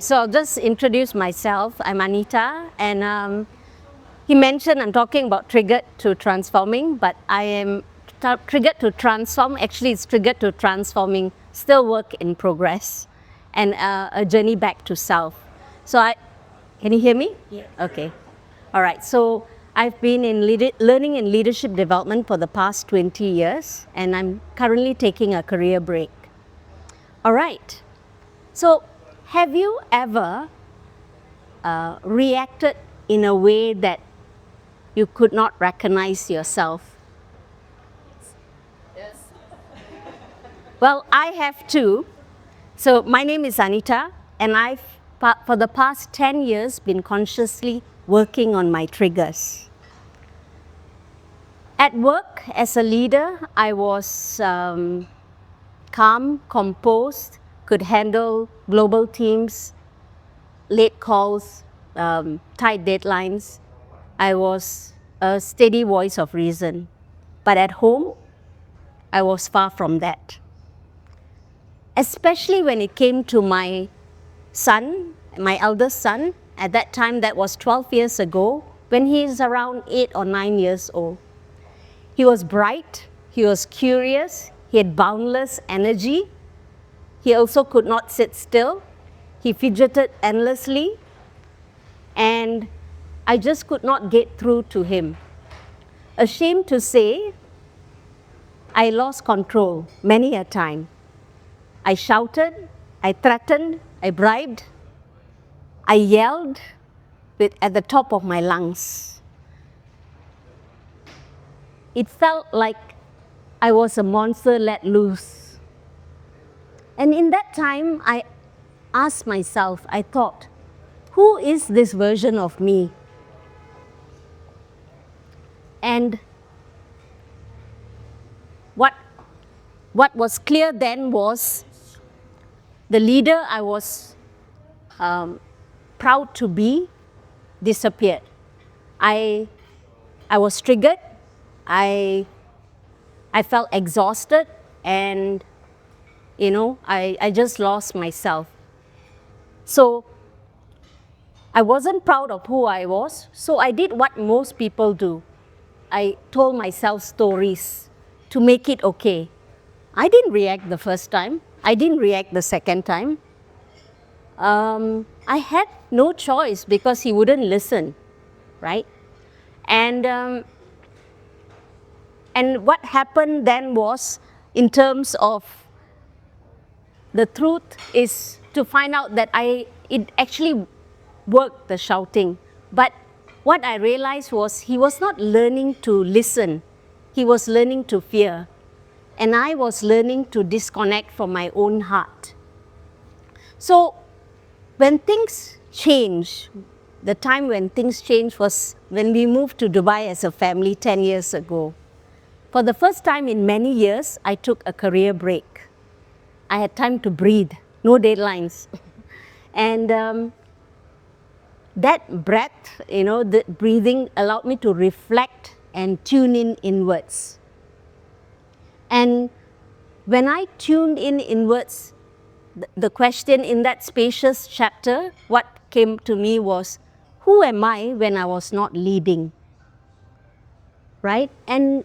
So I'll just introduce myself. I'm Anita, and he mentioned I'm talking about triggered to transforming, but I am triggered to transform. Actually, it's triggered to transforming, still work in progress, and a journey back to self. Can you hear me? Yeah. Okay. All right. So I've been in learning and leadership development for the past 20 years, and I'm currently taking a career break. All right. So, have you ever reacted in a way that you could not recognize yourself? Yes. Well, I have too. So, my name is Anita, and I've, for the past 10 years, been consciously working on my triggers. At work, as a leader, I was calm, composed, could handle global teams, late calls, tight deadlines. I was a steady voice of reason. But at home, I was far from that. Especially when it came to my son, my eldest son. At that time, that was 12 years ago, when he is around 8 or 9 years old. He was bright, he was curious, he had boundless energy. He also could not sit still. He fidgeted endlessly, and I just could not get through to him. Ashamed to say, I lost control many a time. I shouted, I threatened, I bribed, I yelled at the top of my lungs. It felt like I was a monster let loose. And in that time, I asked myself, I thought, who is this version of me? And what was clear then was the leader I was proud to be disappeared. I was triggered. I felt exhausted, and I just lost myself. So I wasn't proud of who I was, so I did what most people do. I told myself stories to make it okay. I didn't react the first time. I didn't react the second time. I had no choice because he wouldn't listen, right? And what happened then was, in terms of the truth, is to find out that it actually worked, the shouting. But what I realized was he was not learning to listen. He was learning to fear. And I was learning to disconnect from my own heart. So when things change, the time when things changed was when we moved to Dubai as a family 10 years ago. For the first time in many years, I took a career break. I had time to breathe, no deadlines. And that breath, the breathing allowed me to reflect and tune in inwards. And when I tuned in inwards, the question in that spacious chapter, what came to me was, who am I when I was not leading? Right? And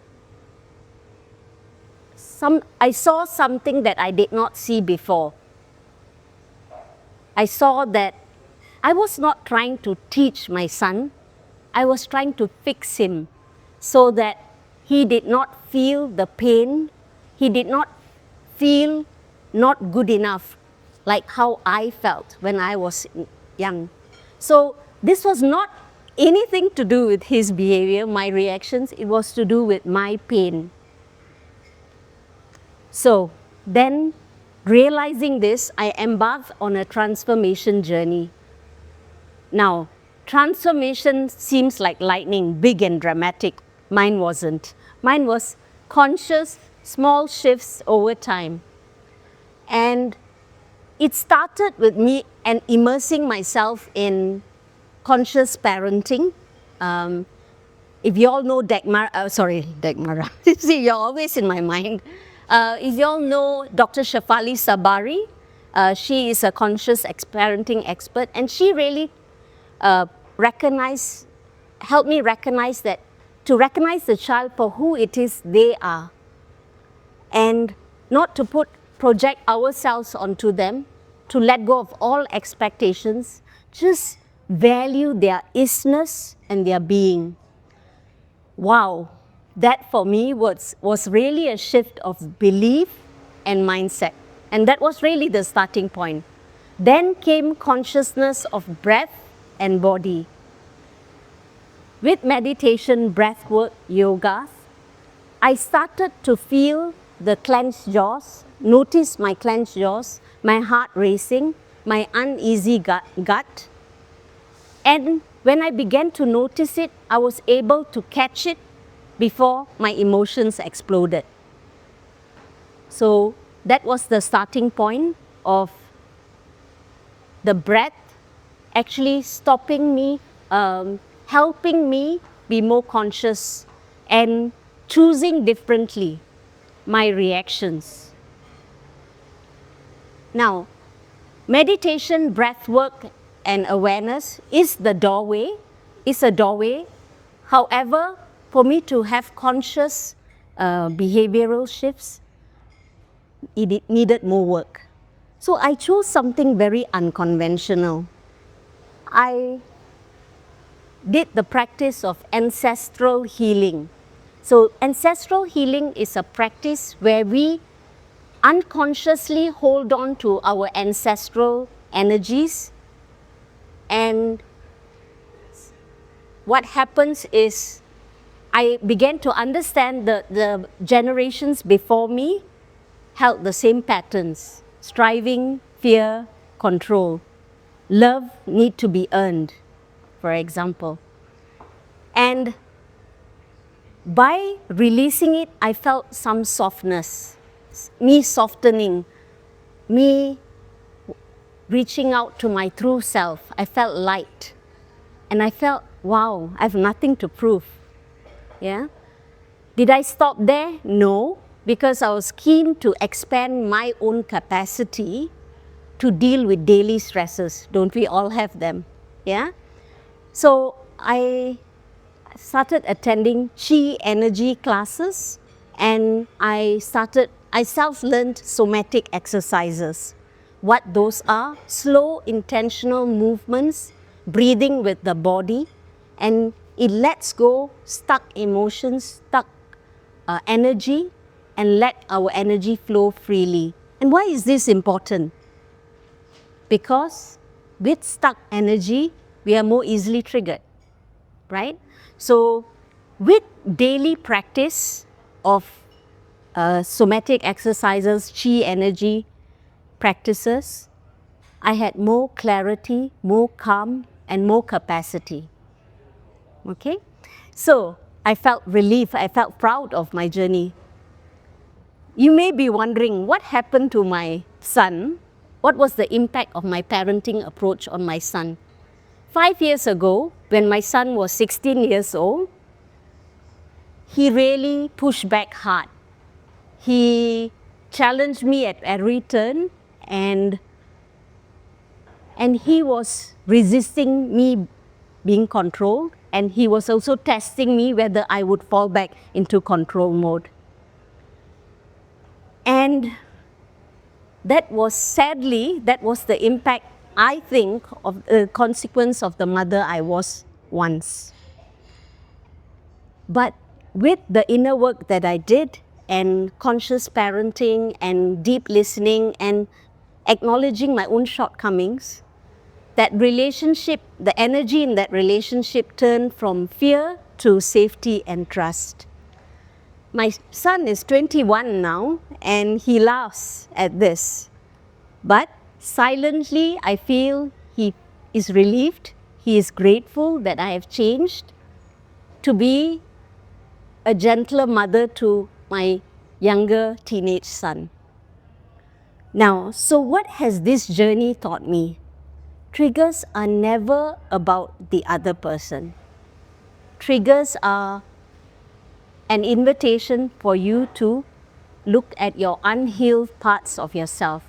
I saw something that I did not see before. I saw that I was not trying to teach my son. I was trying to fix him so that he did not feel the pain. He did not feel not good enough, like how I felt when I was young. So this was not anything to do with his behavior, my reactions. It was to do with my pain. So then, realizing this, I embarked on a transformation journey. Now, transformation seems like lightning, big and dramatic. Mine wasn't. Mine was conscious, small shifts over time. And it started with me and immersing myself in conscious parenting. If you all know Dagmara, see, you're always in my mind. If you all know Dr. Shafali Sabari, She is a conscious parenting expert, and she really helped me recognize that, to recognize the child for who it is they are, and not to project ourselves onto them, to let go of all expectations, just value their isness and their being. Wow, that for me was really a shift of belief and mindset. And that was really the starting point. Then came consciousness of breath and body. With meditation, breathwork, yoga, I started to feel the clenched jaws, notice my clenched jaws, my heart racing, my uneasy gut. And when I began to notice it, I was able to catch it before my emotions exploded. So that was the starting point of the breath actually stopping me, helping me be more conscious and choosing differently my reactions. Now, meditation, breath work, and awareness is a doorway. However, for me to have conscious behavioral shifts, it needed more work. So I chose something very unconventional. I did the practice of ancestral healing. So ancestral healing is a practice where we unconsciously hold on to our ancestral energies, and what happens is I began to understand the generations before me held the same patterns: striving, fear, control. Love need to be earned, for example. And by releasing it, I felt some softness, me softening, me reaching out to my true self. I felt light. And I felt, wow, I have nothing to prove. Yeah. Did I stop there? No, because I was keen to expand my own capacity to deal with daily stresses. Don't we all have them? Yeah. So I started attending Chi energy classes, and I self-learned somatic exercises. What those are: slow, intentional movements, breathing with the body, and it lets go stuck emotions, stuck energy, and let our energy flow freely. And why is this important? Because with stuck energy, we are more easily triggered, right? So with daily practice of somatic exercises, Chi energy practices, I had more clarity, more calm, and more capacity. Okay? So I felt relief, I felt proud of my journey. You may be wondering, what happened to my son? What was the impact of my parenting approach on my son? 5 years ago, when my son was 16 years old, he really pushed back hard. He challenged me at every turn, and he was resisting me being controlled, and he was also testing me whether I would fall back into control mode. And that was the impact, I think, of the consequence of the mother I was once. But with the inner work that I did, and conscious parenting, and deep listening, and acknowledging my own shortcomings, that relationship, the energy in that relationship turned from fear to safety and trust. My son is 21 now, and he laughs at this. But silently, I feel he is relieved. He is grateful that I have changed to be a gentler mother to my younger teenage son. Now, so what has this journey taught me? Triggers are never about the other person. Triggers are an invitation for you to look at your unhealed parts of yourself.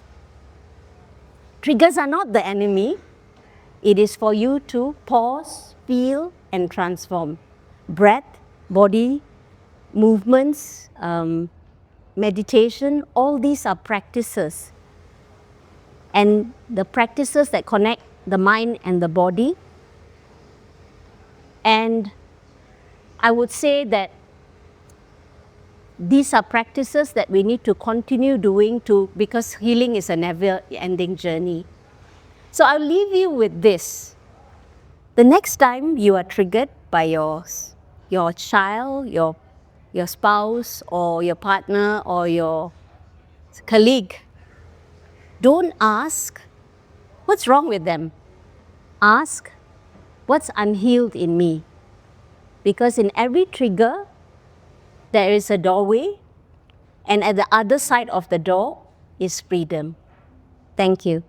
Triggers are not the enemy. It is for you to pause, feel, and transform. Breath, body, movements, meditation, all these are practices. And the practices that connect the mind and the body. And I would say that these are practices that we need to continue doing because healing is a never-ending journey. So I'll leave you with this. The next time you are triggered by your child, your spouse, or your partner, or your colleague, don't ask, what's wrong with them? Ask, what's unhealed in me? Because in every trigger, there is a doorway, and at the other side of the door is freedom. Thank you.